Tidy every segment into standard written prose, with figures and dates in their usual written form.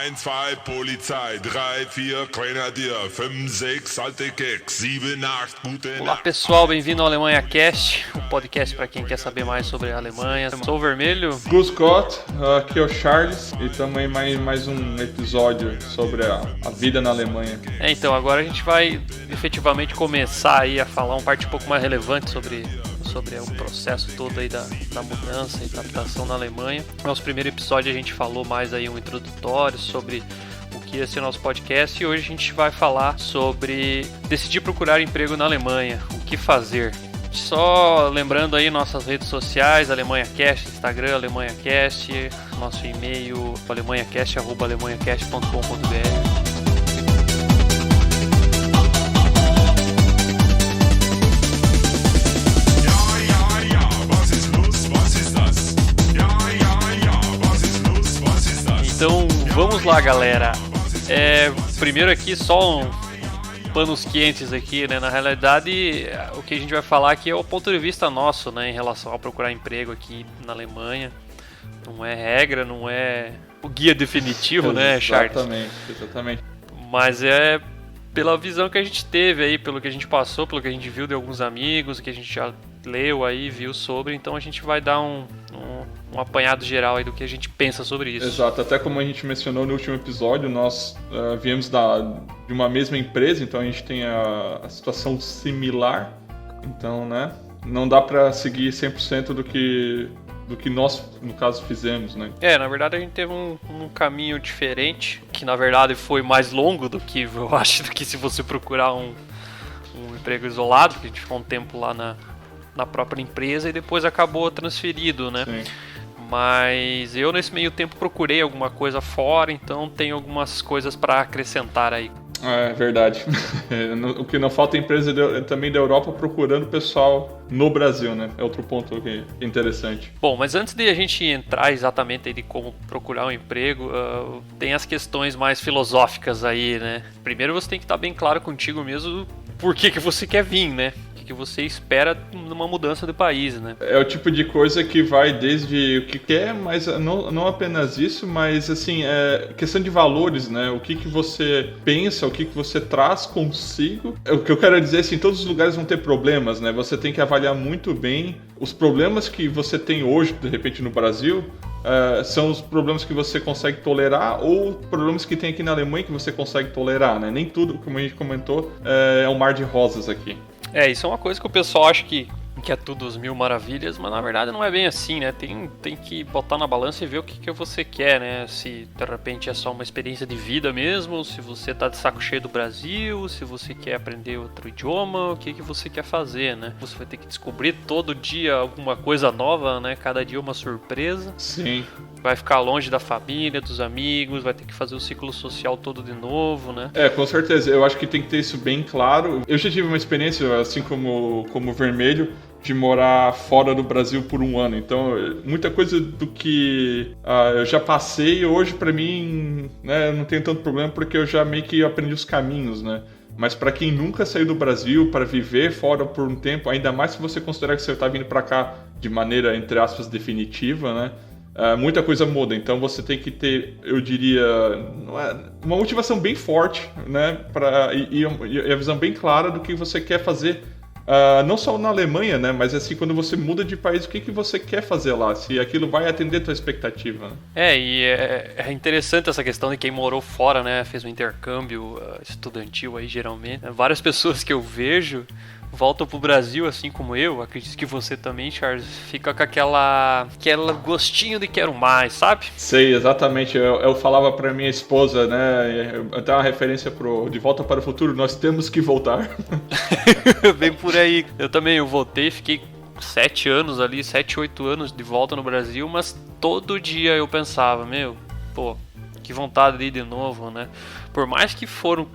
1, 2, Polizei, 3, 4, Grenadier, 5, 6, alte Keks, 7, 8, gute Nacht. Olá pessoal, bem-vindo ao Alemanha Cast, um podcast para quem quer saber mais sobre a Alemanha. Sou o Vermelho. Gus Scott, aqui é o Charles e também mais um episódio sobre a vida na Alemanha. Então agora a gente vai efetivamente começar aí a falar uma parte um pouco mais relevante sobre o processo todo aí da mudança e adaptação na Alemanha. No nosso primeiro episódio a gente falou mais aí um introdutório sobre o que ia ser nosso podcast e hoje a gente vai falar sobre decidir procurar emprego na Alemanha, o que fazer. Só lembrando aí nossas redes sociais, AlemanhaCast, Instagram, AlemanhaCast, nosso e-mail alemanhacast@alemanhacast.com.br. Então vamos lá, galera. Primeiro aqui só panos quentes aqui, né? Na realidade, o que a gente vai falar aqui é o ponto de vista nosso, né? Em relação a procurar emprego aqui na Alemanha. Não é regra, não é o guia definitivo, né, Charles? Exatamente. Mas é pela visão que a gente teve aí, pelo que a gente passou, pelo que a gente viu de alguns amigos, que a gente já leu aí, viu sobre. Então a gente vai dar um apanhado geral aí do que a gente pensa sobre isso. Exato, até como a gente mencionou no último episódio, nós viemos de uma mesma empresa, então a gente tem a situação similar, então, né, não dá para seguir 100% do que nós, no caso, fizemos, né? Na verdade a gente teve um caminho diferente, que na verdade foi mais longo do que, eu acho, do que se você procurar um emprego isolado, porque a gente ficou um tempo lá na própria empresa e depois acabou transferido, né? Sim. Mas eu nesse meio tempo procurei alguma coisa fora, então tenho algumas coisas para acrescentar aí. É verdade. O que não falta é empresa também da Europa procurando pessoal no Brasil, né? É outro ponto que é interessante. Bom, mas antes de a gente entrar exatamente aí de como procurar um emprego, tem as questões mais filosóficas aí, né? Primeiro você tem que estar bem claro contigo mesmo por que você quer vir, né? Que você espera numa mudança de país, né? É o tipo de coisa que vai desde o que quer, mas não apenas isso, mas assim, é questão de valores, né? O que você pensa, o que você traz consigo. O que eu quero dizer, assim, todos os lugares vão ter problemas, né? Você tem que avaliar muito bem os problemas que você tem hoje, de repente, no Brasil, são os problemas que você consegue tolerar ou problemas que tem aqui na Alemanha que você consegue tolerar, né? Nem tudo, como a gente comentou, é um mar de rosas aqui. Isso é uma coisa que o pessoal acha que é tudo as mil maravilhas, mas na verdade não é bem assim, né? Tem que botar na balança e ver o que você quer, né? Se de repente é só uma experiência de vida mesmo, se você tá de saco cheio do Brasil, se você quer aprender outro idioma, o que você quer fazer, né? Você vai ter que descobrir todo dia alguma coisa nova, né? Cada dia uma surpresa. Sim. Vai ficar longe da família, dos amigos, vai ter que fazer o ciclo social todo de novo, né? Com certeza. Eu acho que tem que ter isso bem claro. Eu já tive uma experiência, assim como o Vermelho, de morar fora do Brasil por um ano. Então, muita coisa do que eu já passei, hoje pra mim, né, eu não tenho tanto problema porque eu já meio que aprendi os caminhos, né? Mas para quem nunca saiu do Brasil para viver fora por um tempo, ainda mais se você considerar que você está vindo para cá de maneira, entre aspas, definitiva, né? Muita coisa muda, então você tem que ter, eu diria, uma motivação bem forte, né? E a visão bem clara do que você quer fazer. Não só na Alemanha, né? Mas assim, quando você muda de país, o que você quer fazer lá? Se aquilo vai atender a tua expectativa. Né? E é interessante essa questão de quem morou fora, né? Fez um intercâmbio estudantil aí, geralmente. Várias pessoas que eu vejo voltam pro Brasil, assim como eu, acredito que você também, Charles, fica com aquela gostinho de quero mais, sabe? Sei, exatamente. Eu falava pra minha esposa, né? Até uma referência pro De Volta para o Futuro, nós temos que voltar. Bem por aí. Eu voltei, fiquei 7, 8 anos de volta no Brasil, mas todo dia eu pensava, que vontade de ir de novo, né? Por mais que for um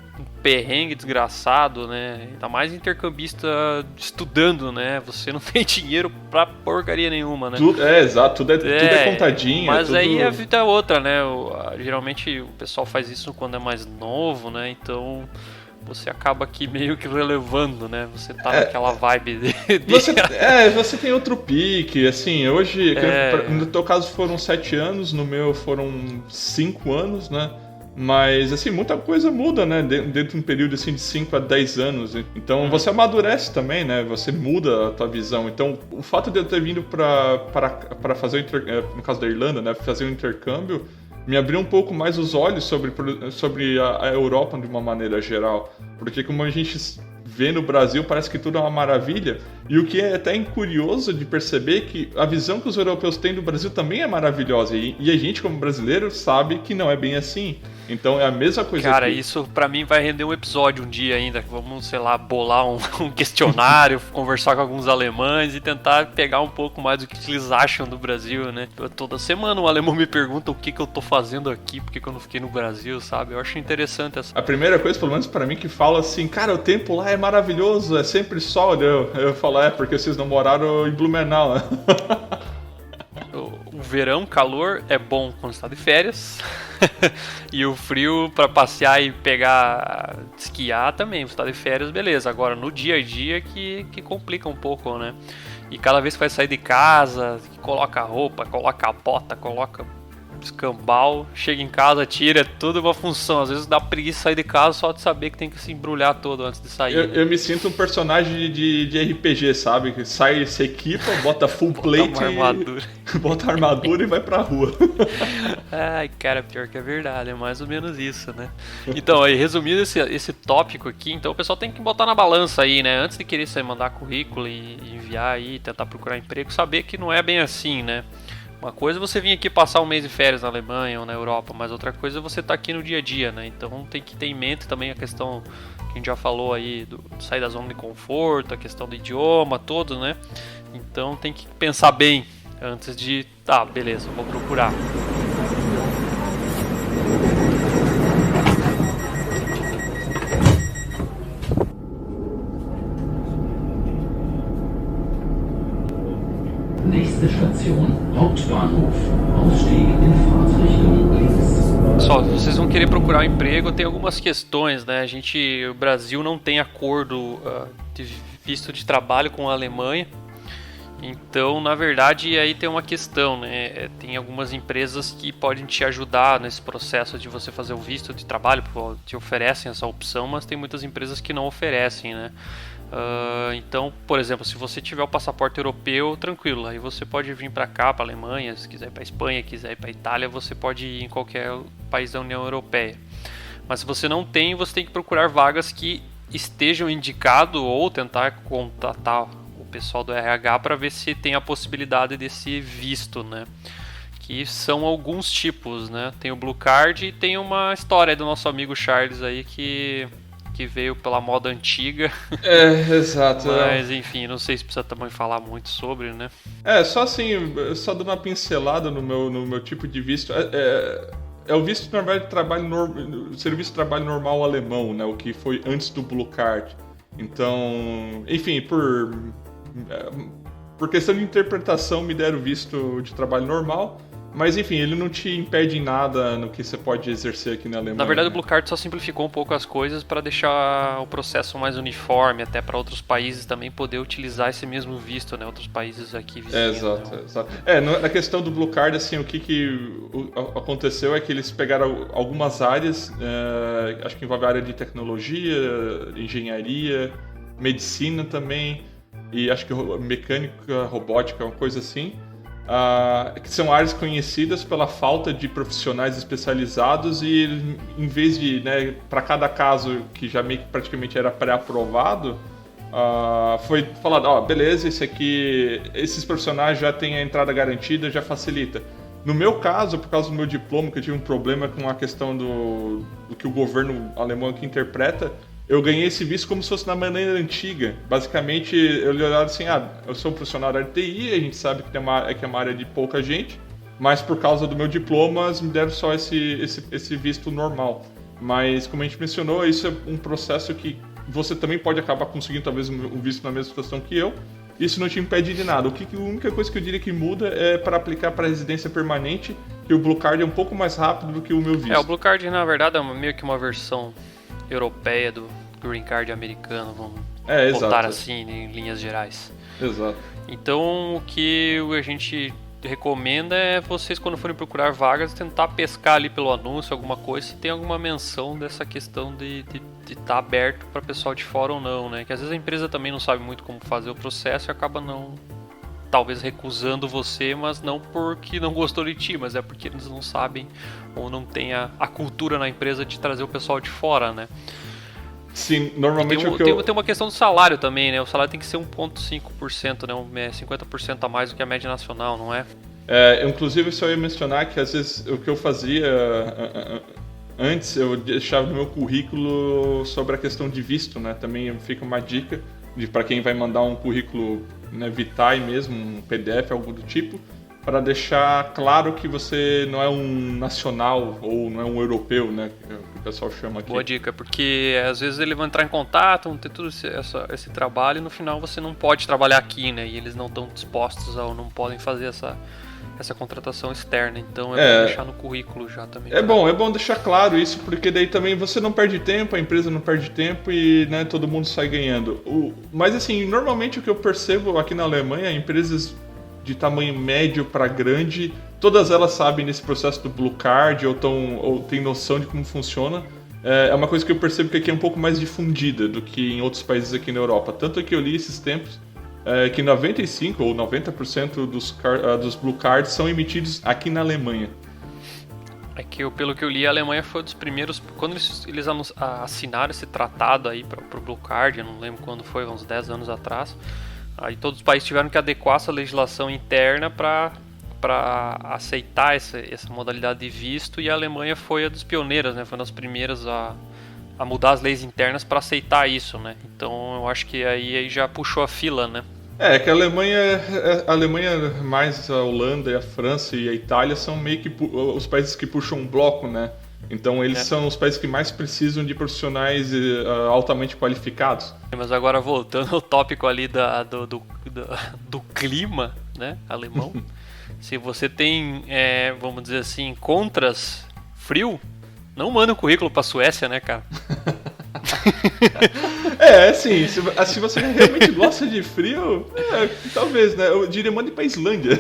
perrengue desgraçado, né? Ainda mais intercambista estudando, né? Você não tem dinheiro pra porcaria nenhuma, né? Exato, tudo é contadinho. Mas aí a vida é outra, né? Geralmente o pessoal faz isso quando é mais novo, né? Então você acaba aqui meio que relevando, né? Você tá naquela vibe de... Você tem outro pique, assim, hoje, no teu caso foram 7 anos, no meu foram 5 anos, né? Mas, assim, muita coisa muda, né? Dentro de um período, assim, de 5 a 10 anos. Então, você amadurece também, né? Você muda a tua visão. Então, o fato de eu ter vindo para fazer no caso da Irlanda, né? Fazer um intercâmbio, me abriu um pouco mais os olhos sobre a Europa de uma maneira geral. Porque como a gente vê no Brasil, parece que tudo é uma maravilha. E o que é até curioso de perceber que a visão que os europeus têm do Brasil também é maravilhosa. E a gente, como brasileiro, sabe que não é bem assim. Então é a mesma coisa. Cara, isso pra mim vai render um episódio um dia ainda. Vamos, sei lá, bolar um questionário, conversar com alguns alemães e tentar pegar um pouco mais do que eles acham do Brasil, né? Toda semana um alemão me pergunta o que eu tô fazendo aqui, por que eu não fiquei no Brasil, sabe? Eu acho interessante essa. A primeira coisa, pelo menos pra mim, que fala assim, cara, o tempo lá é maravilhoso, é sempre sol. Eu falo, porque vocês não moraram em Blumenau, né? O verão, calor, é bom quando está de férias. E o frio para passear e esquiar também. Você está de férias, beleza. Agora no dia a dia que complica um pouco, né? E cada vez que vai sair de casa, coloca roupa, coloca a bota, coloca escambau, chega em casa, tira, é tudo uma função. Às vezes dá preguiça sair de casa só de saber que tem que se embrulhar todo antes de sair. Eu me sinto um personagem de RPG, sabe? Que sai, se equipa, bota full plate, bota armadura e vai pra rua. Ai, cara, pior que é verdade, é mais ou menos isso, né? Então, aí, resumindo esse tópico aqui, então o pessoal tem que botar na balança aí, né? Antes de querer sair mandar currículo e enviar aí, tentar procurar emprego, saber que não é bem assim, né? Uma coisa é você vir aqui passar um mês de férias na Alemanha ou na Europa, mas outra coisa é você estar aqui no dia a dia, né? Então tem que ter em mente também a questão que a gente já falou aí, do sair da zona de conforto, a questão do idioma, todo, né? Então tem que pensar bem antes de, beleza, vou procurar. Nächste Station, Hauptbahnhof. Ausstieg in Fahrtrichtung links. Só, vocês vão querer procurar um emprego, tem algumas questões, né? O Brasil não tem acordo de visto de trabalho com a Alemanha. Então, na verdade, aí tem uma questão, né? Tem algumas empresas que podem te ajudar nesse processo de você fazer o visto de trabalho, te oferecem essa opção, mas tem muitas empresas que não oferecem, né? Então, por exemplo, se você tiver o passaporte europeu, tranquilo, aí você pode vir para cá, para a Alemanha, se quiser ir para a Espanha, quiser ir para a Itália, você pode ir em qualquer país da União Europeia. Mas se você não tem, você tem que procurar vagas que estejam indicado ou tentar contatar o pessoal do RH para ver se tem a possibilidade desse visto, né? Que são alguns tipos, né? Tem o Blue Card e tem uma história do nosso amigo Charles aí que veio pela moda antiga. Exato. Mas enfim, não sei se precisa também falar muito sobre, né? Só assim, só dando uma pincelada no meu tipo de visto. É o visto de trabalho serviço de trabalho normal alemão, né? O que foi antes do Blue Card. Então, enfim, por questão de interpretação me deram visto de trabalho normal. Mas enfim, ele não te impede em nada no que você pode exercer aqui na Alemanha. Na verdade, o Blue Card só simplificou um pouco as coisas para deixar o processo mais uniforme, até para outros países também poder utilizar esse mesmo visto, né? Outros países aqui vizinhos. Exato. Na questão do Blue Card, assim, o que aconteceu é que eles pegaram algumas áreas, acho que envolve a área de tecnologia, engenharia, medicina também, e acho que mecânica, robótica, uma coisa assim. Que são áreas conhecidas pela falta de profissionais especializados e em vez de, né, para cada caso que já meio que praticamente era pré-aprovado, foi falado, beleza, esses profissionais já têm a entrada garantida, já facilita. No meu caso, por causa do meu diploma, que eu tive um problema com a questão do que o governo alemão aqui interpreta, eu ganhei esse visto como se fosse na maneira antiga. Basicamente, eu olhava assim, eu sou um profissional da TI, a gente sabe que é uma área de pouca gente, mas por causa do meu diploma, me deram só esse visto normal. Mas, como a gente mencionou, isso é um processo que você também pode acabar conseguindo talvez um visto na mesma situação que eu. Isso não te impede de nada. A única coisa que eu diria que muda é para aplicar para residência permanente, que o Blue Card é um pouco mais rápido do que o meu visto. O Blue Card, na verdade, é meio que uma versão europeia do Green Card americano, vamos botar assim em linhas gerais. Exato. Então, o que a gente recomenda é vocês, quando forem procurar vagas, tentar pescar ali pelo anúncio alguma coisa, se tem alguma menção dessa questão de estar aberto para pessoal de fora ou não, né? Que às vezes a empresa também não sabe muito como fazer o processo e acaba não, talvez recusando você, mas não porque não gostou de ti, mas é porque eles não sabem ou não tem a cultura na empresa de trazer o pessoal de fora, né? Sim, normalmente tem uma questão do salário também, né? O salário tem que ser 1,5%, né? 50% a mais do que a média nacional, não é? Inclusive, só ia mencionar que às vezes o que eu fazia antes, eu deixava no meu currículo sobre a questão de visto, né? Também fica uma dica para quem vai mandar um currículo, né, vitae mesmo, um PDF, algo do tipo, para deixar claro que você não é um nacional ou não é um europeu, né, que o pessoal chama aqui. Boa dica, porque às vezes ele vai entrar em contato, vão ter todo esse trabalho e no final você não pode trabalhar aqui, né, e eles não estão dispostos ou não podem fazer essa contratação externa, então é bom deixar no currículo já também. É bom deixar claro isso, porque daí também você não perde tempo, a empresa não perde tempo e, né, todo mundo sai ganhando. Mas assim, normalmente o que eu percebo aqui na Alemanha, empresas de tamanho médio para grande, todas elas sabem nesse processo do Blue Card ou têm noção de como funciona. É uma coisa que eu percebo que aqui é um pouco mais difundida do que em outros países aqui na Europa. Tanto que eu li esses tempos que 95% ou 90% dos Blue Cards são emitidos aqui na Alemanha. É que, pelo que eu li, a Alemanha foi um dos primeiros, quando eles assinaram esse tratado aí para o Blue Card, eu não lembro quando foi, uns 10 anos atrás. Aí todos os países tiveram que adequar essa legislação interna para aceitar essa modalidade de visto, e a Alemanha foi a dos pioneiras, né? Foi uma das primeiras a mudar as leis internas para aceitar isso, né? Então eu acho que aí já puxou a fila, né? Que a Alemanha mais a Holanda e a França e a Itália são meio que os países que puxam um bloco, né? Então eles são os países que mais precisam de profissionais altamente qualificados. Mas agora voltando ao tópico ali do clima, né, alemão, se você tem, vamos dizer assim, contras frio, não manda um currículo pra Suécia, né, cara? Sim, se você realmente gosta de frio, talvez, né? Eu diria mande pra Islândia.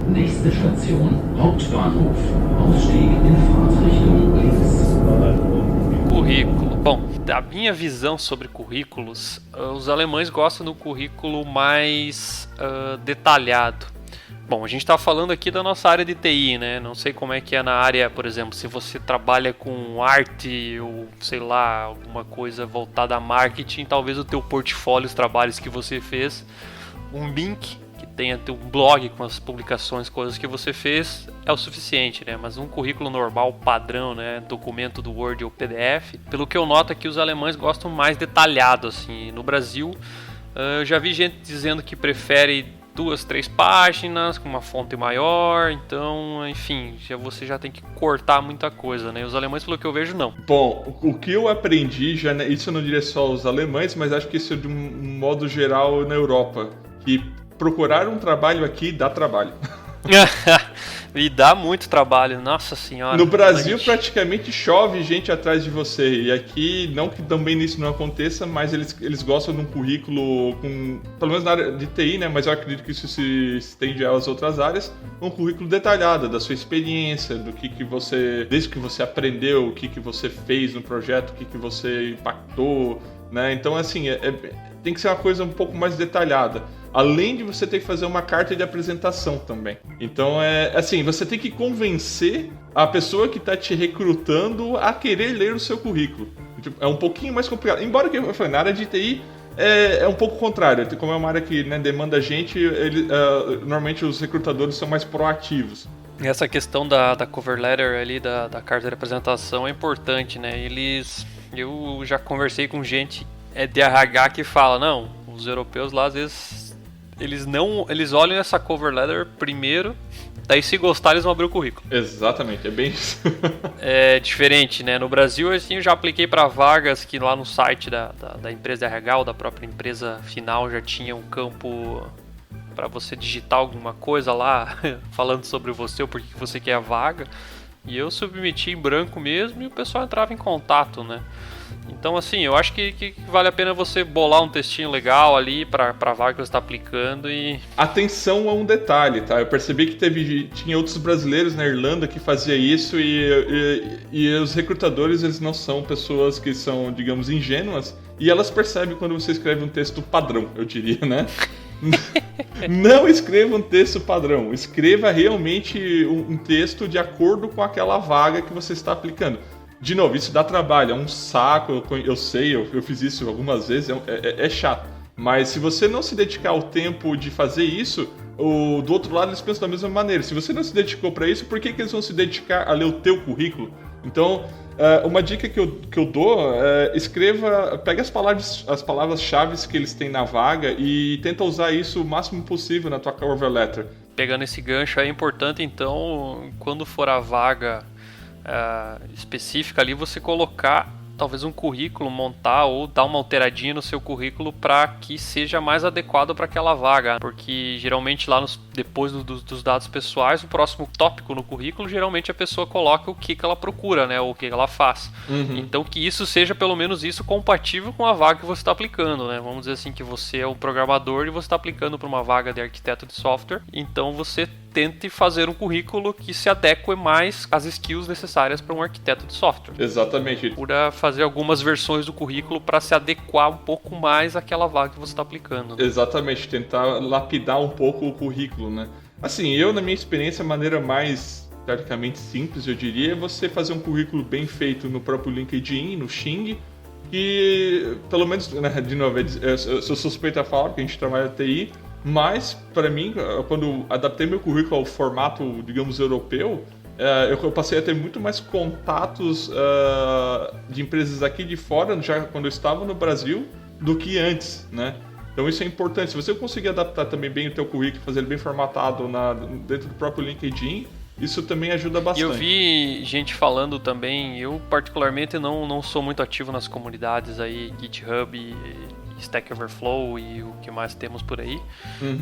Nächste Station, Hauptbahnhof. Ausstieg in Fahrtrichtung links. Currículo. Bom, da minha visão sobre currículos, os alemães gostam do currículo mais detalhado. Bom, a gente está falando aqui da nossa área de TI, né? Não sei como é que é na área, por exemplo, se você trabalha com arte ou, sei lá, alguma coisa voltada a marketing, talvez o teu portfólio, os trabalhos que você fez, um link que tenha um blog com as publicações, coisas que você fez, é o suficiente, né? Mas um currículo normal, padrão, né? Documento do Word ou PDF, pelo que eu noto aqui, os alemães gostam mais detalhado, assim. No Brasil, eu já vi gente dizendo que prefere 2, 3 páginas, com uma fonte maior, então, enfim, você já tem que cortar muita coisa, né? Os alemães, pelo que eu vejo, não. Bom, o que eu aprendi, isso eu não diria só os alemães, mas acho que isso é de um modo geral na Europa, que procurar um trabalho aqui dá trabalho. E dá muito trabalho, nossa senhora. No Brasil praticamente chove gente atrás de você, e aqui, não que também isso não aconteça, mas eles gostam de um currículo com, pelo menos na área de TI, né, mas eu acredito que isso se estende às outras áreas, um currículo detalhado da sua experiência, do que você, desde que você aprendeu, o que você fez no projeto, o que você impactou, né, então assim, tem que ser uma coisa um pouco mais detalhada. Além de você ter que fazer uma carta de apresentação também. Então, assim, você tem que convencer a pessoa que está te recrutando a querer ler o seu currículo. É um pouquinho mais complicado. Embora que eu falei, na área de TI é um pouco contrário. Como é uma área que, né, demanda gente, normalmente os recrutadores são mais proativos. Essa questão da cover letter ali, da carta de apresentação é importante, né? Eu já conversei com gente de RH que fala, não, os europeus lá às vezes eles olham essa cover letter primeiro, daí se gostar eles vão abrir o currículo. Exatamente, é bem isso. É diferente, né? No Brasil, assim, eu já apliquei para vagas que lá no site da empresa RH ou da própria empresa final já tinha um campo para você digitar alguma coisa lá, falando sobre você ou por que você quer a vaga. E eu submeti em branco mesmo e o pessoal entrava em contato, né? Então, assim, eu acho que vale a pena você bolar um textinho legal ali pra vaga que você tá aplicando e... Atenção a um detalhe, tá? Eu percebi que tinha outros brasileiros na Irlanda que fazia isso e os recrutadores, eles não são pessoas que são, digamos, ingênuas e elas percebem quando você escreve um texto padrão, eu diria, né? Não escreva um texto padrão, escreva realmente um texto de acordo com aquela vaga que você está aplicando. De novo, isso dá trabalho, é um saco, eu sei, eu fiz isso algumas vezes, é chato. Mas se você não se dedicar ao tempo de fazer isso, do outro lado eles pensam da mesma maneira. Se você não se dedicou para isso, por que eles vão se dedicar a ler o teu currículo? Então, uma dica que eu dou é pega as palavras-chave que eles têm na vaga e tenta usar isso o máximo possível na tua cover letter. Pegando esse gancho, é importante então, quando for a vaga específica ali, você colocar talvez um currículo, montar ou dar uma alteradinha no seu currículo para que seja mais adequado para aquela vaga, porque geralmente lá depois dos dados pessoais, o próximo tópico no currículo, geralmente a pessoa coloca o que ela procura, né, ou o que ela faz. Então que isso seja pelo menos isso compatível com a vaga que você está aplicando, né? Vamos dizer assim que você é um programador e você está aplicando para uma vaga de arquiteto de software, então você tente fazer um currículo que se adeque mais às skills necessárias para um arquiteto de software. Exatamente. Procura fazer algumas versões do currículo para se adequar um pouco mais àquela vaga que você está aplicando. Exatamente, tentar lapidar um pouco o currículo, né? Assim, na minha experiência, a maneira mais teoricamente simples, eu diria, é você fazer um currículo bem feito no próprio LinkedIn, no Xing, que, pelo menos, né, de novo, eu sou suspeito a falar, porque a gente trabalha na TI, mas, para mim, quando adaptei meu currículo ao formato, digamos, europeu, eu passei a ter muito mais contatos de empresas aqui de fora, já quando eu estava no Brasil, do que antes, né? Então isso é importante. Se você conseguir adaptar também bem o teu currículo, fazer ele bem formatado dentro do próprio LinkedIn, isso também ajuda bastante. Eu vi gente falando também, eu particularmente não sou muito ativo nas comunidades aí, GitHub e Stack Overflow e o que mais temos por aí,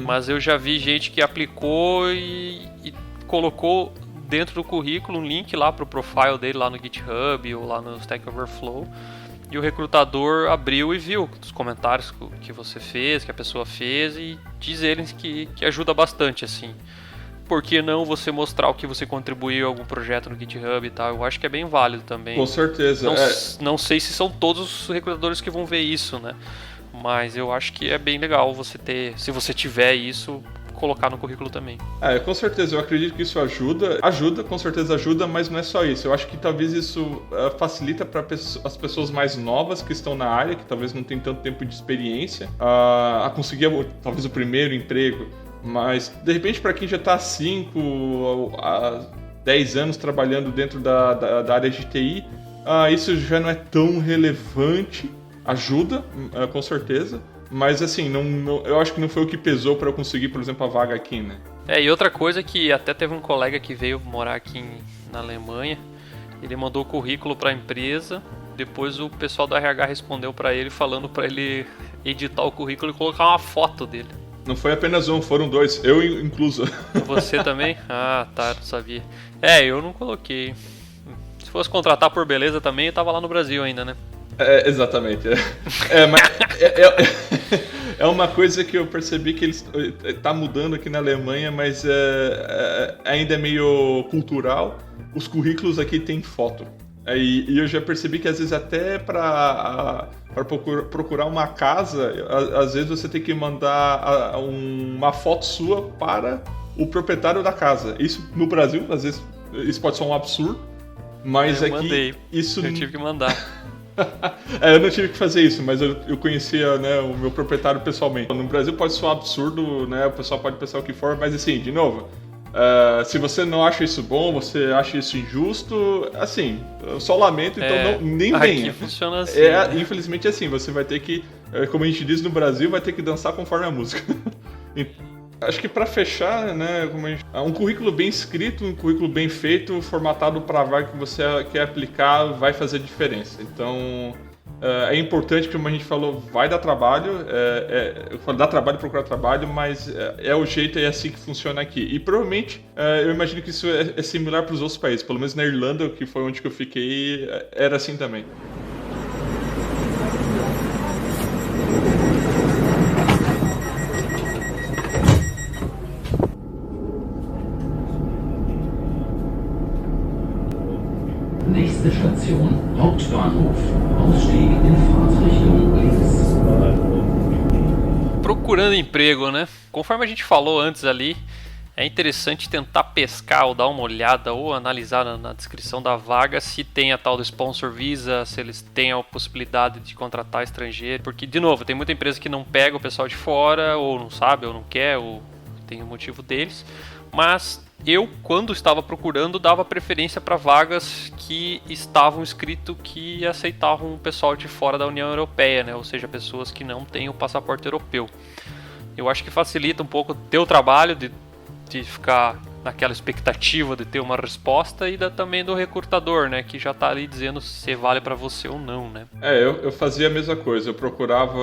mas eu já vi gente que aplicou e colocou dentro do currículo um link lá pro profile dele lá no GitHub ou lá no Stack Overflow, e o recrutador abriu e viu os comentários que você fez, que a pessoa fez, e diz eles que ajuda bastante, assim. Por que não você mostrar o que você contribuiu a algum projeto no GitHub e tal? Eu acho que é bem válido também. Com certeza. Não sei se são todos os recrutadores que vão ver isso, né? Mas eu acho que é bem legal você ter, se você tiver isso, colocar no currículo também. Com certeza, eu acredito que isso ajuda, com certeza ajuda, mas não é só isso. Eu acho que talvez isso facilita para as pessoas mais novas que estão na área, que talvez não tem tanto tempo de experiência, a conseguir talvez o primeiro emprego, mas de repente para quem já está há 5 a 10 anos trabalhando dentro da área de TI, isso já não é tão relevante. Ajuda, com certeza, mas assim, eu acho que não foi o que pesou para eu conseguir, por exemplo, a vaga aqui, né? E outra coisa que até teve um colega que veio morar aqui na Alemanha, ele mandou o currículo para a empresa, depois o pessoal do RH respondeu para ele falando para ele editar o currículo e colocar uma foto dele. Não foi apenas um, foram 2, eu incluso. Você também? Ah, tá, não sabia. Eu não coloquei. Se fosse contratar por beleza também, eu tava lá no Brasil ainda, né? Exatamente. Mas é uma coisa que eu percebi que tá mudando aqui na Alemanha, mas ainda é meio cultural. Os currículos aqui têm foto. E eu já percebi que às vezes até para procurar uma casa, às vezes você tem que mandar uma foto sua para o proprietário da casa. Isso no Brasil, às vezes, isso pode ser um absurdo, mas eu aqui mandei. Isso eu tive que mandar. Eu não tive que fazer isso, mas eu conhecia, né, o meu proprietário pessoalmente. No Brasil pode ser um absurdo, né? O pessoal pode pensar o que for, mas assim, de novo, se você não acha isso bom, você acha isso injusto, assim, eu só lamento, então nem venha. Aqui funciona assim. Né? Infelizmente assim, você vai ter que, como a gente diz no Brasil, vai ter que dançar conforme a música. Acho que para fechar, né, um currículo bem escrito, um currículo bem feito, formatado para a vaga que você quer aplicar, vai fazer diferença. Então, É importante, como a gente falou, vai dar trabalho, eu falo, dá trabalho procurar trabalho, mas é o jeito, é assim que funciona aqui. E provavelmente, eu imagino que isso é similar para os outros países, pelo menos na Irlanda, que foi onde que eu fiquei, era assim também. Nächste Station, Hauptbahnhof. Ausstieg in Fahrtrichtung links. Procurando emprego, né? Conforme a gente falou antes ali, é interessante tentar pescar ou dar uma olhada ou analisar na descrição da vaga se tem a tal do sponsor visa, se eles têm a possibilidade de contratar estrangeiro. Porque, de novo, tem muita empresa que não pega o pessoal de fora, ou não sabe, ou não quer, ou tem o motivo deles. Mas eu, quando estava procurando, dava preferência para vagas que estavam escrito que aceitavam o pessoal de fora da União Europeia, né? Ou seja, pessoas que não têm o passaporte europeu. Eu acho que facilita um pouco o teu trabalho de ficar naquela expectativa de ter uma resposta e também do recrutador, né? Que já está ali dizendo se vale para você ou não, né? Eu fazia a mesma coisa. Eu procurava...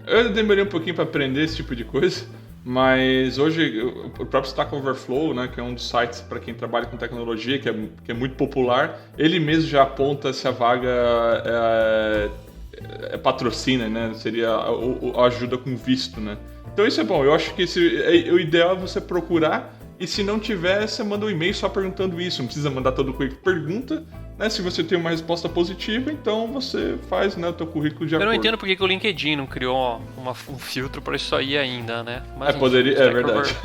Eu demorei um pouquinho para aprender esse tipo de coisa. Mas hoje o próprio Stack Overflow, né, que é um dos sites para quem trabalha com tecnologia, que é muito popular, ele mesmo já aponta se a vaga patrocina, né, seria a ajuda com visto, né. Então isso é bom, eu acho que o ideal é você procurar, e se não tiver, você manda um e-mail só perguntando isso, não precisa mandar todo o currículo, pergunta, né, se você tem uma resposta positiva, então você faz, né, o teu currículo de acordo. Eu não entendo porque que o LinkedIn não criou um filtro para isso aí ainda, né? Mas, poderia, é verdade.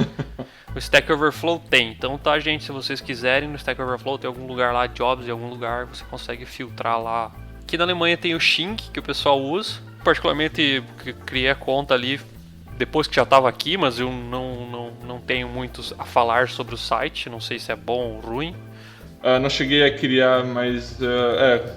O Stack Overflow tem, então tá, gente, se vocês quiserem, no Stack Overflow tem algum lugar lá, Jobs, em algum lugar, você consegue filtrar lá. Aqui na Alemanha tem o Xing, que o pessoal usa, particularmente criei a conta ali depois que já estava aqui, mas eu não tenho muito a falar sobre o site, não sei se é bom ou ruim. Não cheguei a criar, mas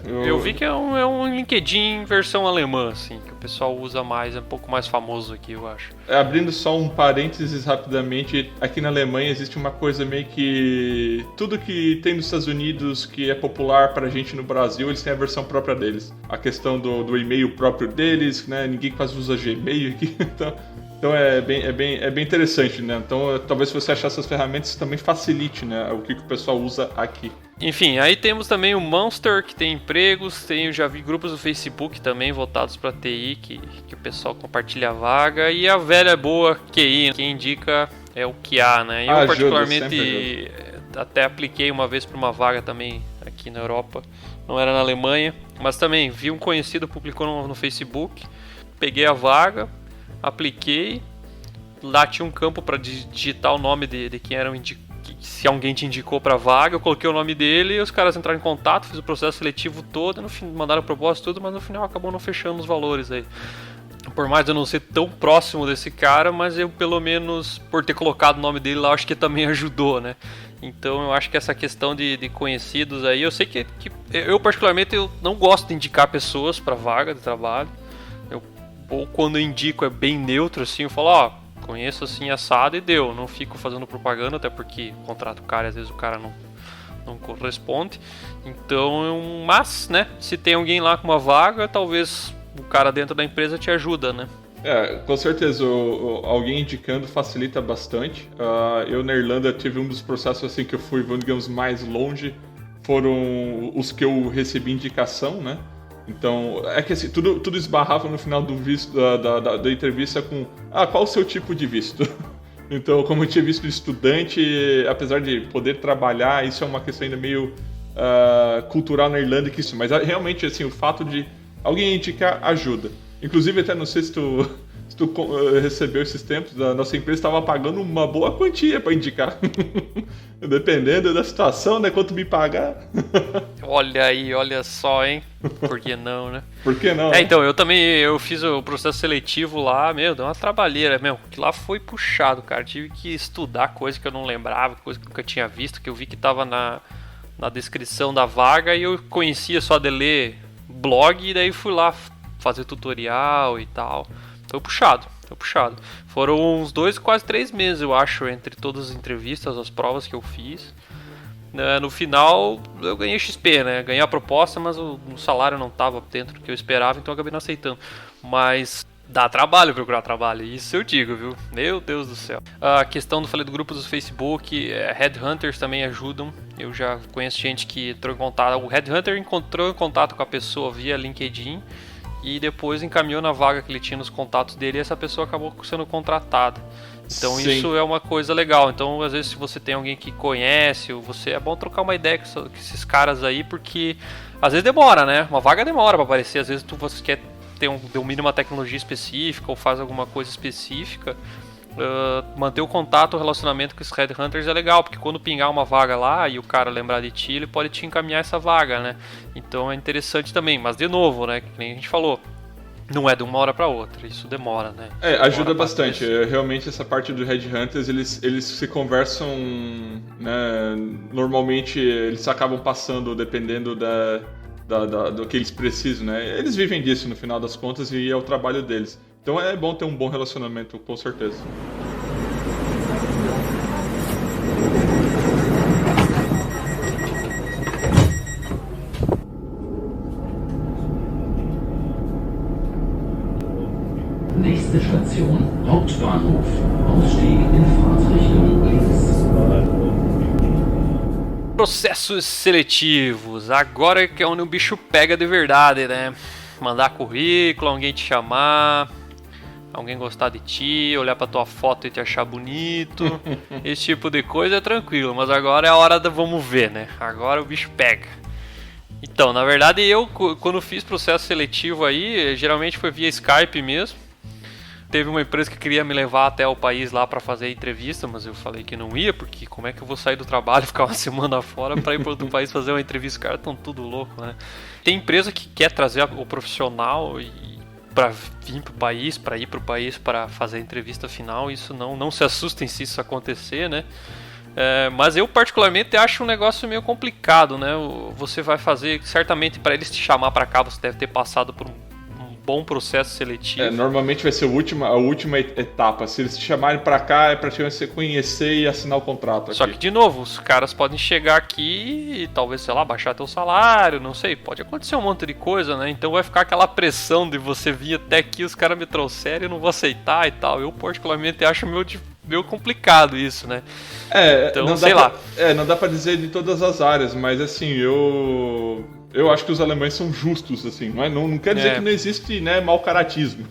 eu vi que é um LinkedIn versão alemã, assim, que o pessoal usa mais, é um pouco mais famoso aqui, eu acho. Abrindo só um parênteses rapidamente, aqui na Alemanha existe uma coisa meio que... Tudo que tem nos Estados Unidos que é popular pra gente no Brasil, eles têm a versão própria deles. A questão do e-mail próprio deles, né? Ninguém quase usa Gmail aqui, então é bem interessante, né? Então talvez se você achar essas ferramentas também facilite, né, o que o pessoal usa aqui. Enfim, aí temos também o Monster, que tem empregos, eu já vi grupos do Facebook também voltados para TI, que o pessoal compartilha vaga, e a velha boa QI, quem indica é o QA, né? Eu particularmente até apliquei uma vez para uma vaga também aqui na Europa, não era na Alemanha, mas também vi um conhecido, publicou no Facebook, peguei a vaga, apliquei, lá tinha um campo para digitar o nome de quem era se alguém te indicou para vaga, eu coloquei o nome dele, os caras entraram em contato, fiz o processo seletivo todo, no fim, mandaram a proposta tudo, mas no final acabou não fechando os valores aí. Por mais eu não ser tão próximo desse cara, mas eu pelo menos por ter colocado o nome dele lá, acho que também ajudou, né? Então eu acho que essa questão de conhecidos aí, eu sei que eu particularmente eu não gosto de indicar pessoas para vaga de trabalho. Ou quando eu indico é bem neutro, assim, eu falo, conheço assim assado e deu. Não fico fazendo propaganda, até porque contrato o cara e às vezes o cara não corresponde. Então, mas, né, se tem alguém lá com uma vaga, talvez o cara dentro da empresa te ajuda, né? Com certeza, alguém indicando facilita bastante. Eu na Irlanda tive um dos processos assim que eu fui, digamos, mais longe, foram os que eu recebi indicação, né? Então, é que assim, tudo esbarrava no final do visto, da entrevista com qual o seu tipo de visto? Então, como eu tinha visto de estudante, apesar de poder trabalhar, isso é uma questão ainda meio cultural na Irlanda, mas realmente assim, o fato de alguém indicar ajuda. Inclusive, até não sei se tu recebeu esses tempos, a nossa empresa estava pagando uma boa quantia para indicar. Dependendo da situação, né? Quanto me pagar. Olha aí, olha só, hein? Por que não, né? Por que não? Então, eu fiz o processo seletivo lá, deu uma trabalheira, que lá foi puxado, cara. Tive que estudar coisa que eu não lembrava, coisa que eu nunca tinha visto, que eu vi que tava na descrição da vaga e eu conhecia só de ler blog e daí fui lá fazer tutorial e tal. Foi puxado. Foram uns 2, quase 3 meses, eu acho, entre todas as entrevistas, as provas que eu fiz. No final eu ganhei XP, né? Ganhei a proposta, mas o salário não estava dentro do que eu esperava, então eu acabei não aceitando. Mas dá trabalho procurar trabalho, isso eu digo, viu? Meu Deus do céu. A questão falei do grupo do Facebook, Headhunters também ajudam. Eu já conheço gente que entrou em contato. O Headhunter entrou em contato com a pessoa via LinkedIn e depois encaminhou na vaga que ele tinha nos contatos dele e essa pessoa acabou sendo contratada. Então Sim. Isso é uma coisa legal. Então às vezes se você tem alguém que conhece, é bom trocar uma ideia com esses caras aí, porque às vezes demora, né? Uma vaga demora para aparecer, às vezes você quer domina uma tecnologia específica ou faz alguma coisa específica. Manter o contato, o relacionamento com os Headhunters é legal, porque quando pingar uma vaga lá e o cara lembrar de ti, ele pode te encaminhar essa vaga, né? Então é interessante também, mas de novo, né, que nem a gente falou, não é de uma hora para outra, isso demora, né? Ajuda bastante. Realmente essa parte do Headhunters, eles se conversam, né? Normalmente eles acabam passando dependendo do que eles precisam, né? Eles vivem disso no final das contas e é o trabalho deles. Então é bom ter um bom relacionamento, com certeza. Nächste Station, Hauptbahnhof. Ausstieg in Fahrtrichtung links. Processos seletivos, agora que é onde o bicho pega de verdade, né? Mandar currículo, alguém te chamar, alguém gostar de ti, olhar pra tua foto e te achar bonito, esse tipo de coisa é tranquilo, mas agora é a hora da vamos ver, né? Agora o bicho pega. Então, na verdade eu, quando fiz processo seletivo aí, geralmente foi via Skype mesmo. Teve uma empresa que queria me levar até o país lá pra fazer entrevista, mas eu falei que não ia, porque como é que eu vou sair do trabalho e ficar uma semana fora pra ir para outro país fazer uma entrevista? Os caras estão tudo louco, né? Tem empresa que quer trazer o profissional pra vir pro país, pra ir pro país pra fazer a entrevista final. Isso não se assustem se isso acontecer, né? Mas eu particularmente acho um negócio meio complicado, né? Você vai fazer, certamente para eles te chamar pra cá, você deve ter passado por um bom processo seletivo. Normalmente vai ser a última etapa. Se eles te chamarem pra cá, é praticamente você conhecer e assinar o contrato aqui. Só que, de novo, os caras podem chegar aqui e talvez, sei lá, baixar teu salário, não sei, pode acontecer um monte de coisa, né? Então vai ficar aquela pressão de você vir até aqui, os caras me trouxeram e eu não vou aceitar e tal. Eu particularmente acho meio complicado isso, né? Então, não sei lá. Não dá pra dizer de todas as áreas, mas assim, eu acho que os alemães são justos, assim, não quer dizer que não existe, né, mau caratismo.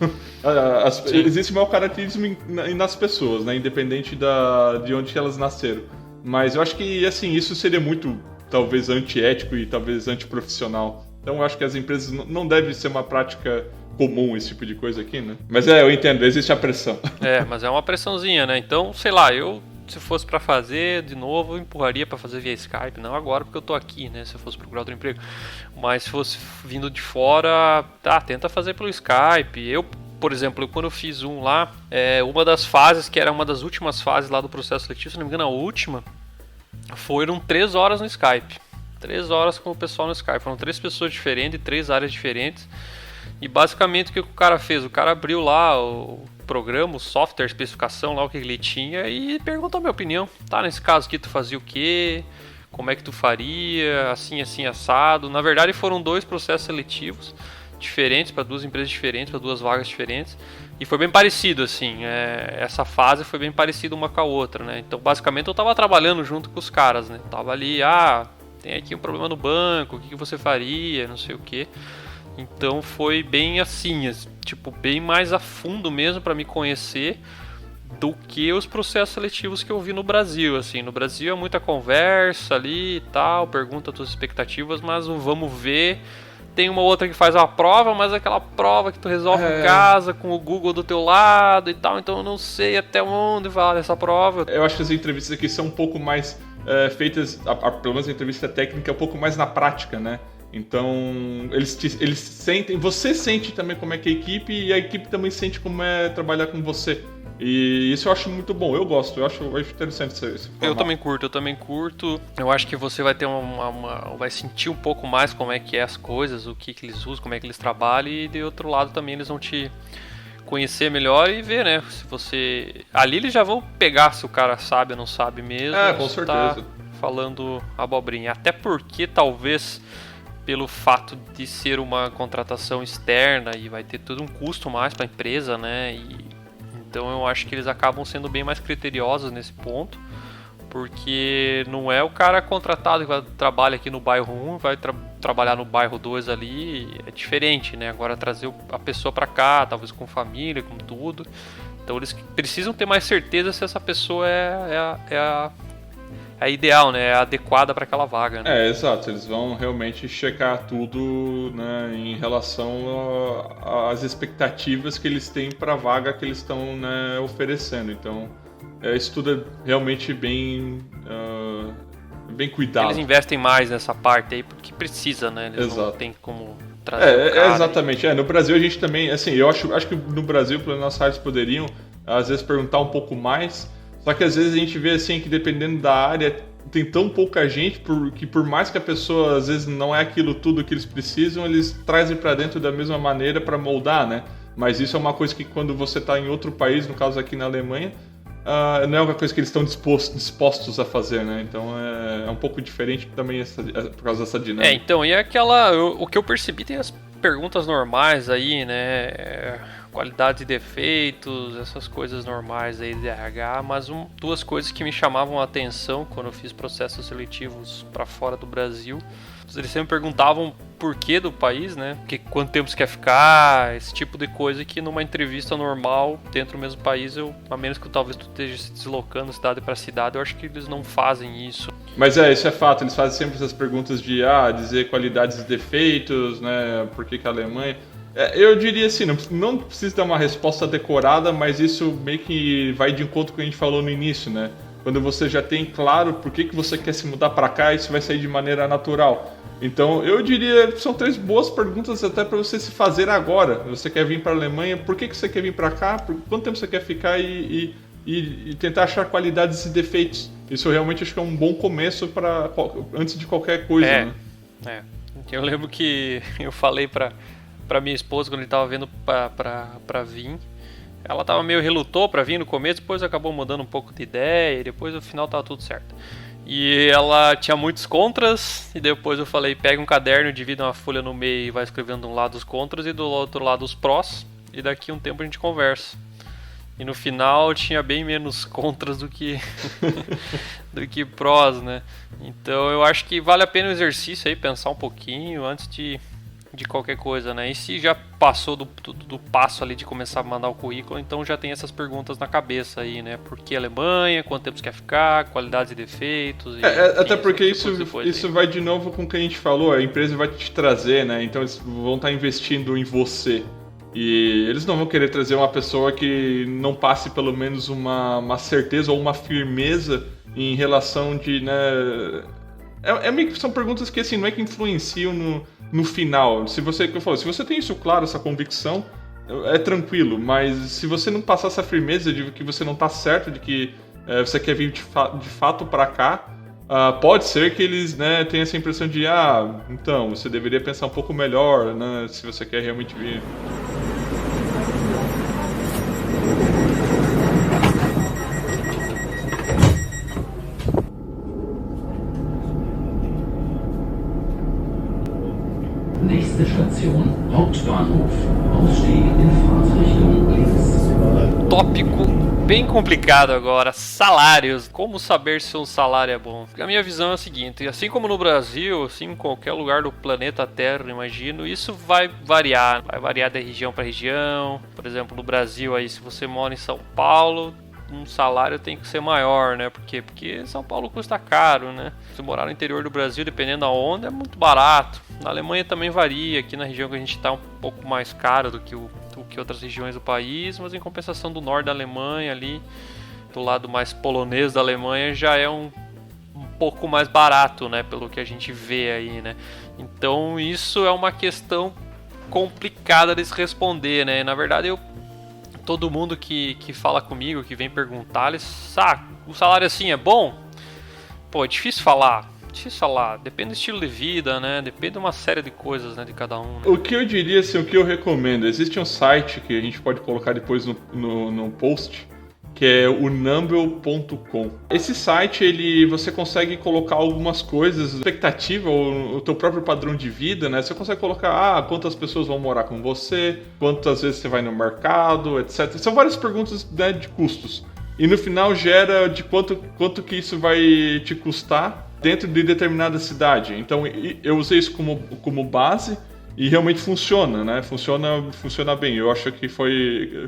Existe mau caratismo nas pessoas, né, independente de onde elas nasceram. Mas eu acho que, assim, isso seria muito, talvez, antiético e talvez antiprofissional. Então eu acho que as empresas não deve ser uma prática comum esse tipo de coisa aqui, né? Mas eu entendo, existe a pressão. Mas é uma pressãozinha, né? Então, sei lá, se fosse pra fazer de novo, eu empurraria pra fazer via Skype, não agora porque eu tô aqui, né, se eu fosse procurar outro emprego, mas se fosse vindo de fora, tenta fazer pelo Skype. Eu, por exemplo, quando eu fiz um lá, uma das fases, que era uma das últimas fases lá do processo seletivo, se não me engano a última, foram 3 horas no Skype, 3 horas com o pessoal no Skype, foram 3 pessoas diferentes, 3 áreas diferentes, e basicamente o que o cara fez? O cara abriu lá o programa, o software, a especificação lá, o que ele tinha e perguntou a minha opinião. Nesse caso aqui tu fazia o quê? Como é que tu faria? Assim, assim, assado. Na verdade foram 2 processos seletivos diferentes, para 2 empresas diferentes, para 2 vagas diferentes. E foi bem parecido, assim, essa fase foi bem parecida uma com a outra, né? Então basicamente eu tava trabalhando junto com os caras, né? Tava ali, tem aqui um problema no banco, o que você faria, não sei o quê. Então foi bem assim, tipo, bem mais a fundo mesmo para me conhecer do que os processos seletivos que eu vi no Brasil, assim. No Brasil é muita conversa ali e tal, pergunta as tuas expectativas, mas o vamos ver, tem uma outra que faz uma prova, mas aquela prova que tu resolve em casa com o Google do teu lado e tal, então eu não sei até onde vai essa prova. Eu acho que as entrevistas aqui são um pouco mais feitas, pelo menos a entrevista técnica é um pouco mais na prática, né? Então, eles sentem, você sente também como é que é a equipe e a equipe também sente como é trabalhar com você. E isso eu acho muito bom, eu gosto, eu acho interessante esse formato. Eu também curto. Eu acho que você vai ter vai sentir um pouco mais como é que é as coisas, o que eles usam, como é que eles trabalham, e de outro lado também eles vão te conhecer melhor e ver, né, se você... Ali eles já vão pegar se o cara sabe ou não sabe mesmo. Com certeza. falando abobrinha. Até porque talvez pelo fato de ser uma contratação externa e vai ter todo um custo mais para a empresa, né? Então eu acho que eles acabam sendo bem mais criteriosos nesse ponto, porque não é o cara contratado que vai trabalhar aqui no bairro 1, vai trabalhar no bairro 2 ali, é diferente, né? Agora trazer a pessoa para cá, talvez com família, com tudo. Então eles precisam ter mais certeza se essa pessoa é a ideal, né? É a adequada para aquela vaga, né? Exato. Eles vão realmente checar tudo, né, em relação às expectativas que eles têm para a vaga que eles estão, né, oferecendo. Então, isso tudo é realmente bem cuidado. Eles investem mais nessa parte aí porque precisa, né? Eles Exato. não tem como trazer o cara exatamente. No Brasil a gente também, assim, eu acho que no Brasil, pelas nossas áreas, poderiam às vezes perguntar um pouco mais. Só que às vezes a gente vê assim que dependendo da área tem tão pouca gente que por mais que a pessoa às vezes não é aquilo tudo que eles precisam, eles trazem para dentro da mesma maneira para moldar, né? Mas isso é uma coisa que quando você está em outro país, no caso aqui na Alemanha, não é uma coisa que eles estão dispostos a fazer, né? Então é um pouco diferente também por causa dessa dinâmica. Então, e o que eu percebi, tem as perguntas normais aí, né? Qualidade e defeitos, essas coisas normais aí de RH, mas duas coisas que me chamavam a atenção quando eu fiz processos seletivos para fora do Brasil. Eles sempre perguntavam por que do país, né? Quanto tempo você quer ficar, esse tipo de coisa que numa entrevista normal dentro do mesmo país, a menos que talvez tu esteja se deslocando cidade para cidade, eu acho que eles não fazem isso. Mas isso é fato, eles fazem sempre essas perguntas de dizer qualidades e defeitos, né? Por que a Alemanha... Eu diria assim, não precisa dar uma resposta decorada, mas isso meio que vai de encontro com o que a gente falou no início, né? Quando você já tem claro por que você quer se mudar para cá, isso vai sair de maneira natural. Então, eu diria que são 3 boas perguntas até para você se fazer agora. Você quer vir para a Alemanha, por que você quer vir para cá, por quanto tempo você quer ficar e tentar achar qualidades e defeitos. Isso eu realmente acho que é um bom começo antes de qualquer coisa, né? Eu lembro que eu falei para minha esposa quando ele tava vendo pra vir. Ela tava meio relutou pra vir no começo, depois acabou mudando um pouco de ideia e depois no final tava tudo certo. E ela tinha muitos contras e depois eu falei, pega um caderno, divide uma folha no meio e vai escrevendo de um lado os contras e do outro lado os prós e daqui a um tempo a gente conversa. E no final tinha bem menos contras do que do que prós, né? Então eu acho que vale a pena o exercício aí, pensar um pouquinho antes de qualquer coisa, né? E se já passou do passo ali de começar a mandar o currículo, então já tem essas perguntas na cabeça aí, né? Por que Alemanha? Quanto tempo você quer ficar? Qualidades e defeitos? Até porque isso vai de novo com o que a gente falou, a empresa vai te trazer, né? Então eles vão estar investindo em você. E eles não vão querer trazer uma pessoa que não passe pelo menos uma certeza ou uma firmeza em relação de, né... meio que são perguntas que assim, não é que influenciam no final. Se você tem isso claro, essa convicção, é tranquilo. Mas se você não passar essa firmeza de que você não está certo, de que você quer vir de fato para cá, pode ser que eles, né, tenham essa impressão de então, você deveria pensar um pouco melhor, né, se você quer realmente vir. Nächste Station, Hauptbahnhof. Ausstieg in Fahrtrichtung links. Tópico bem complicado agora, salários. Como saber se um salário é bom? A minha visão é a seguinte, assim como no Brasil, assim em qualquer lugar do planeta Terra, imagino, isso vai variar de região para região. Por exemplo, no Brasil aí, se você mora em São Paulo, um salário tem que ser maior, né? Por quê? Porque São Paulo custa caro, né? Se morar no interior do Brasil, dependendo aonde, é muito barato. Na Alemanha também varia, aqui na região que a gente está um pouco mais caro do que outras regiões do país, mas em compensação do norte da Alemanha ali, do lado mais polonês da Alemanha, já é um pouco mais barato, né? Pelo que a gente vê aí, né? Então isso é uma questão complicada de se responder, né? Na verdade, todo mundo que fala comigo, que vem perguntar, eles o salário assim é bom? Pô, é difícil falar, depende do estilo de vida, né? Depende de uma série de coisas, né, de cada um, né? O que eu diria, assim, o que eu recomendo, existe um site que a gente pode colocar depois no post, que é o numble.com. Esse site, você consegue colocar algumas coisas, expectativa, ou o teu próprio padrão de vida, né? Você consegue colocar, quantas pessoas vão morar com você, quantas vezes você vai no mercado, etc. São várias perguntas, né, de custos. E no final gera de quanto que isso vai te custar dentro de determinada cidade. Então eu usei isso como base e realmente funciona, né? Funciona bem. Eu acho que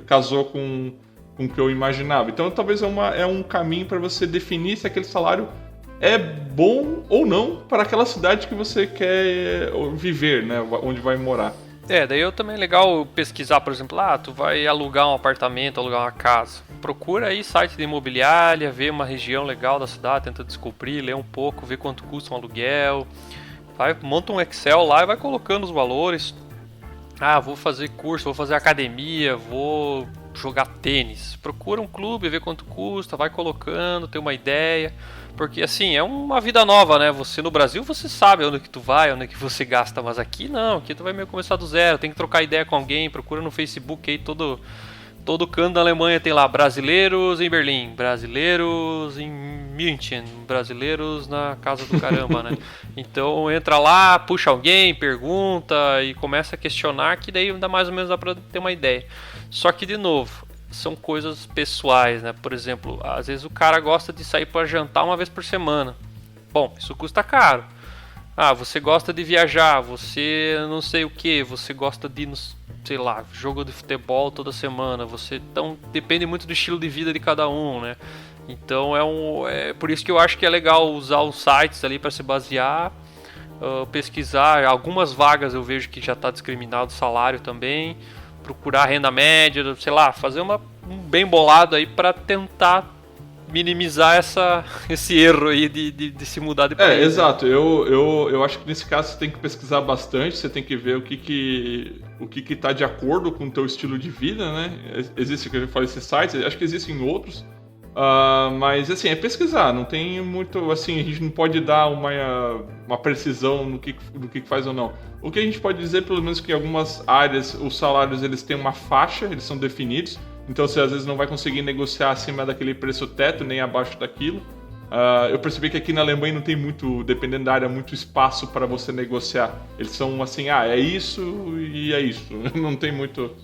casou com o que eu imaginava. Então talvez é um caminho para você definir se aquele salário é bom ou não para aquela cidade que você quer viver, né? Onde vai morar. Daí também é legal pesquisar, por exemplo, tu vai alugar um apartamento, alugar uma casa. Procura aí site de imobiliária, vê uma região legal da cidade, tenta descobrir, lê um pouco, vê quanto custa um aluguel. Monta um Excel lá e vai colocando os valores. Vou fazer curso, vou fazer academia, vou jogar tênis. Procura um clube, vê quanto custa, vai colocando, tem uma ideia. Porque assim, é uma vida nova, né? Você no Brasil, você sabe onde que tu vai, onde que você gasta, mas aqui não, aqui tu vai meio começar do zero, tem que trocar ideia com alguém, procura no Facebook aí, todo canto da Alemanha tem lá, brasileiros em Berlim, brasileiros em München, brasileiros na casa do caramba, né? Então entra lá, puxa alguém, pergunta e começa a questionar, que daí dá mais ou menos dá pra ter uma ideia. Só que, de novo, são coisas pessoais, né? Por exemplo, às vezes o cara gosta de sair para jantar uma vez por semana. Bom, isso custa caro. Você gosta de viajar, você não sei o que, você gosta de, sei lá, jogo de futebol toda semana. Então depende muito do estilo de vida de cada um, né? Então é por isso que eu acho que é legal usar os sites ali para se basear, pesquisar. Algumas vagas eu vejo que já está discriminado o salário também. Procurar renda média, sei lá, fazer um bem bolado aí para tentar minimizar esse erro aí de se mudar de país. Exato. Eu acho que nesse caso você tem que pesquisar bastante, você tem que ver o que tá de acordo com o teu estilo de vida, né? Existe, que eu falei, esses sites, acho que existem outros, mas assim, é pesquisar, não tem muito, assim, a gente não pode dar uma precisão no que faz ou não. O que a gente pode dizer, pelo menos, que em algumas áreas os salários eles têm uma faixa, eles são definidos, então você às vezes não vai conseguir negociar acima daquele preço teto, nem abaixo daquilo. Eu percebi que aqui na Alemanha não tem muito, dependendo da área, muito espaço para você negociar. Eles são assim, é isso e é isso, não tem muito...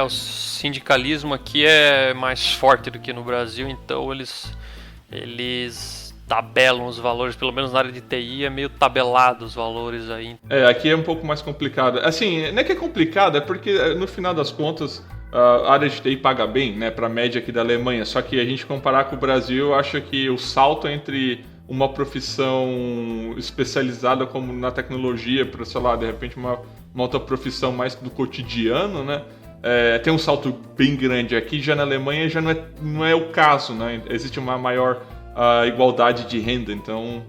O sindicalismo aqui é mais forte do que no Brasil, então eles tabelam os valores, pelo menos na área de TI é meio tabelado os valores aí. Aqui é um pouco mais complicado. Assim, não é que é complicado, é porque no final das contas a área de TI paga bem, né, para a média aqui da Alemanha, só que a gente comparar com o Brasil, eu acho que o salto entre uma profissão especializada como na tecnologia para, sei lá, de repente uma outra profissão mais do cotidiano, né, tem um salto bem grande. Aqui já na Alemanha já não é o caso, né? Existe uma maior igualdade de renda, então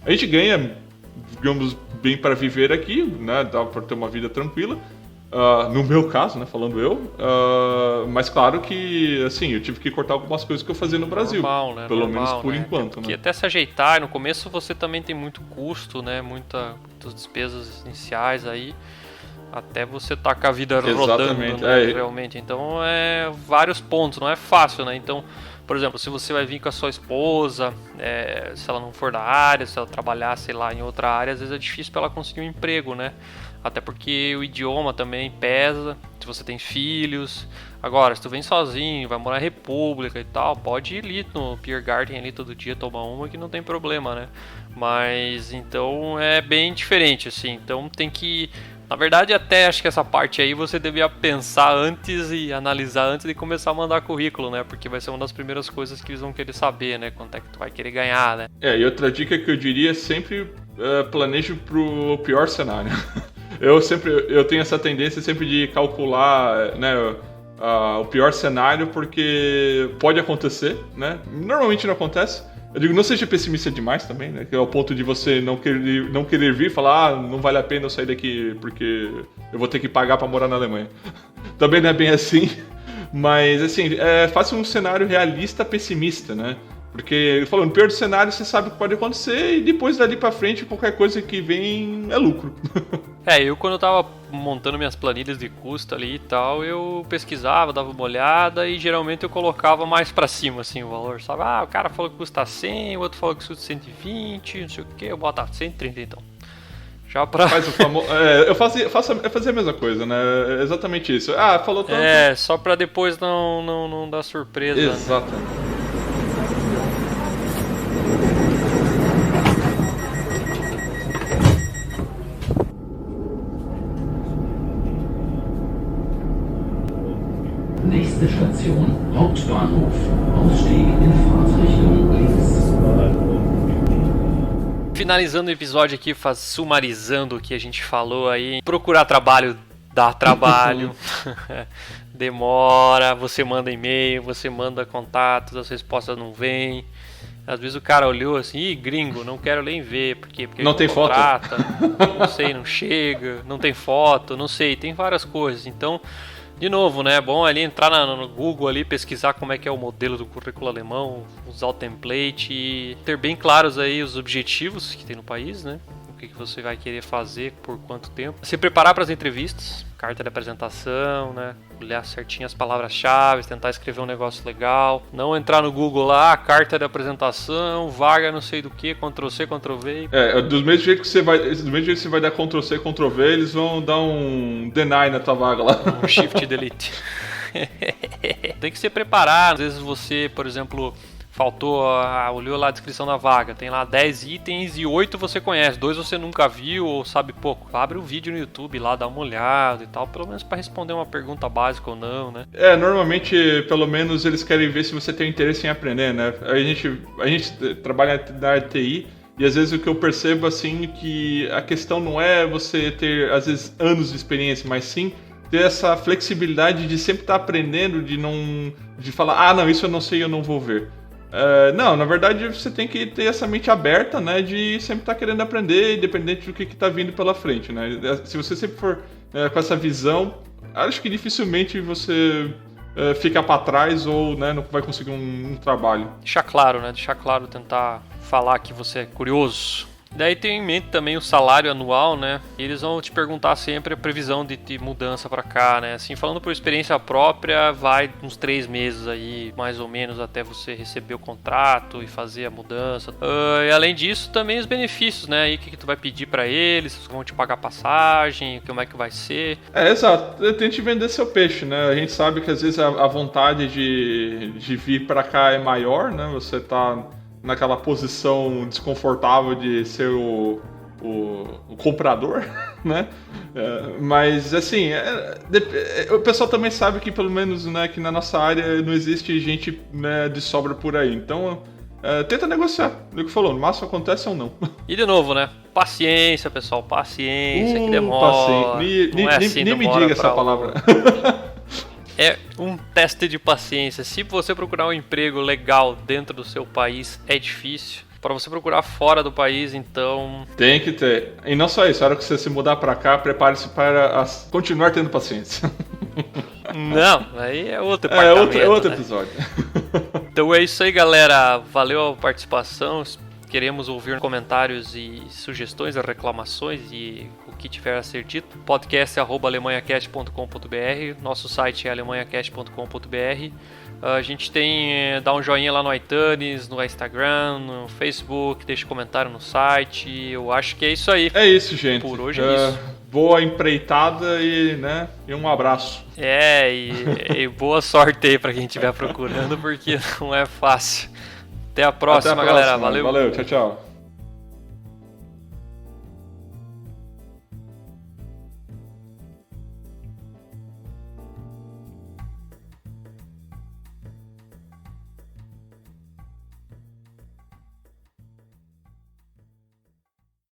a gente ganha, digamos, bem para viver aqui, né? Dá para ter uma vida tranquila, no meu caso, né? Falando eu, mas claro que, assim, eu tive que cortar algumas coisas que eu fazia no Brasil, normal, né? Pelo menos por enquanto, porque né? até se ajeitar, no começo você também tem muito custo, né? Muitas despesas iniciais aí, até você tá com a vida rodando, né, realmente. Então vários pontos, não é fácil, né? Então, por exemplo, se você vai vir com a sua esposa, se ela não for da área, se ela trabalhar, sei lá, em outra área, às vezes é difícil para ela conseguir um emprego, né? Até porque o idioma também pesa, se você tem filhos. Agora, se tu vem sozinho, vai morar em república e tal, pode ir ali no Pier Garden ali todo dia tomar uma que não tem problema, né? Mas, então, é bem diferente, assim. Então, tem que... Na verdade, até acho que essa parte aí você devia pensar antes e analisar antes de começar a mandar currículo, né? Porque vai ser uma das primeiras coisas que eles vão querer saber, né? Quanto é que tu vai querer ganhar, né? E outra dica que eu diria é sempre planeje pro pior cenário. Eu tenho essa tendência sempre de calcular, né, o pior cenário, porque pode acontecer, né? Normalmente não acontece. Eu digo, não seja pessimista demais também, né? Que é o ponto de você não querer vir e falar, não vale a pena eu sair daqui porque eu vou ter que pagar pra morar na Alemanha. Também não é bem assim, mas assim, faça um cenário realista pessimista, né? Porque, falando, no pior do cenário, você sabe o que pode acontecer e depois dali pra frente, qualquer coisa que vem é lucro. Eu quando eu tava montando minhas planilhas de custo ali e tal, eu pesquisava, dava uma olhada e geralmente eu colocava mais pra cima, assim, o valor, sabe? O cara falou que custa 100, o outro falou que custa 120, não sei o que, eu boto 130 então. Já pra... Faz o famoso... eu fazia a mesma coisa, né? Exatamente isso. Falou tanto... só pra depois não dar surpresa. Exato. Né? Nächste Station, Hauptbahnhof. Ausstieg in Fahrtrichtung links. Finalizando o episódio aqui, sumarizando o que a gente falou aí. Procurar trabalho dá trabalho. Demora, você manda e-mail, você manda contatos, as respostas não vêm. Às vezes o cara olhou assim, gringo, não quero nem ver, porque não tem contrata, foto? Não sei, não chega, não tem foto, não sei, tem várias coisas. Então, de novo, né, é bom ali entrar no Google ali, pesquisar como é que é o modelo do currículo alemão, usar o template e ter bem claros aí os objetivos que tem no país, né? O que você vai querer fazer, por quanto tempo. Se preparar para as entrevistas, carta de apresentação, né? Olhar certinho as palavras-chave, tentar escrever um negócio legal. Não entrar no Google lá, carta de apresentação, vaga não sei do que, Ctrl-C, Ctrl-V. Do mesmo jeito que você vai dar Ctrl-C, Ctrl-V, eles vão dar um deny na tua vaga lá. Um shift delete. Tem que se preparar. Às vezes você, por exemplo... Faltou, olhou lá a descrição da vaga, tem lá 10 itens e 8 você conhece, 2 você nunca viu ou sabe pouco. Abre um vídeo no YouTube lá, dá uma olhada e tal, pelo menos para responder uma pergunta básica ou não, né? Normalmente, pelo menos eles querem ver se você tem interesse em aprender, né? A gente trabalha na TI e às vezes o que eu percebo assim que a questão não é você ter às vezes anos de experiência, mas sim ter essa flexibilidade de sempre estar aprendendo, de falar, não, isso eu não sei, eu não vou ver. Não, na verdade você tem que ter essa mente aberta, né, de sempre estar querendo aprender, independente do que está vindo pela frente, né? Se você sempre for com essa visão, acho que dificilmente você fica para trás ou, né, não vai conseguir um trabalho. Deixar claro, né? Deixar claro, tentar falar que você é curioso. Daí tem em mente também o salário anual, né? E eles vão te perguntar sempre a previsão de mudança pra cá, né? Assim, falando por experiência própria, vai uns 3 meses aí, mais ou menos, até você receber o contrato e fazer a mudança. E além disso, também os benefícios, né? Aí o que tu vai pedir pra eles, se vão te pagar passagem, como é que vai ser. Exato. Tente vender seu peixe, né? A gente sabe que às vezes a vontade de vir pra cá é maior, né? Você tá naquela posição desconfortável de ser o comprador, né? Mas assim, o pessoal também sabe que pelo menos, né, que na nossa área não existe gente, né, de sobra por aí. Então tenta negociar. O que falou, no máximo acontece ou não. E de novo, né? Paciência, pessoal, paciência que demora. Nem me diga essa palavra. É um teste de paciência. Se você procurar um emprego legal dentro do seu país, é difícil. Para você procurar fora do país, então... Tem que ter. E não só isso, a hora que você se mudar para cá, prepare-se para continuar tendo paciência. Não, aí é outro departamento. É outro episódio. Então é isso aí, galera. Valeu a participação. Queremos ouvir comentários e sugestões, reclamações e o que tiver a ser dito. podcast@alemanhacast.com.br. Nosso site é alemanhacast.com.br. A gente dá um joinha lá no iTunes, no Instagram, no Facebook, deixa comentário no site. Eu acho que é isso aí. É isso, gente. Por hoje é isso. Boa empreitada e um abraço. E boa sorte aí pra quem estiver procurando, porque não é fácil. Até a próxima, galera. Valeu. Valeu, tchau, tchau.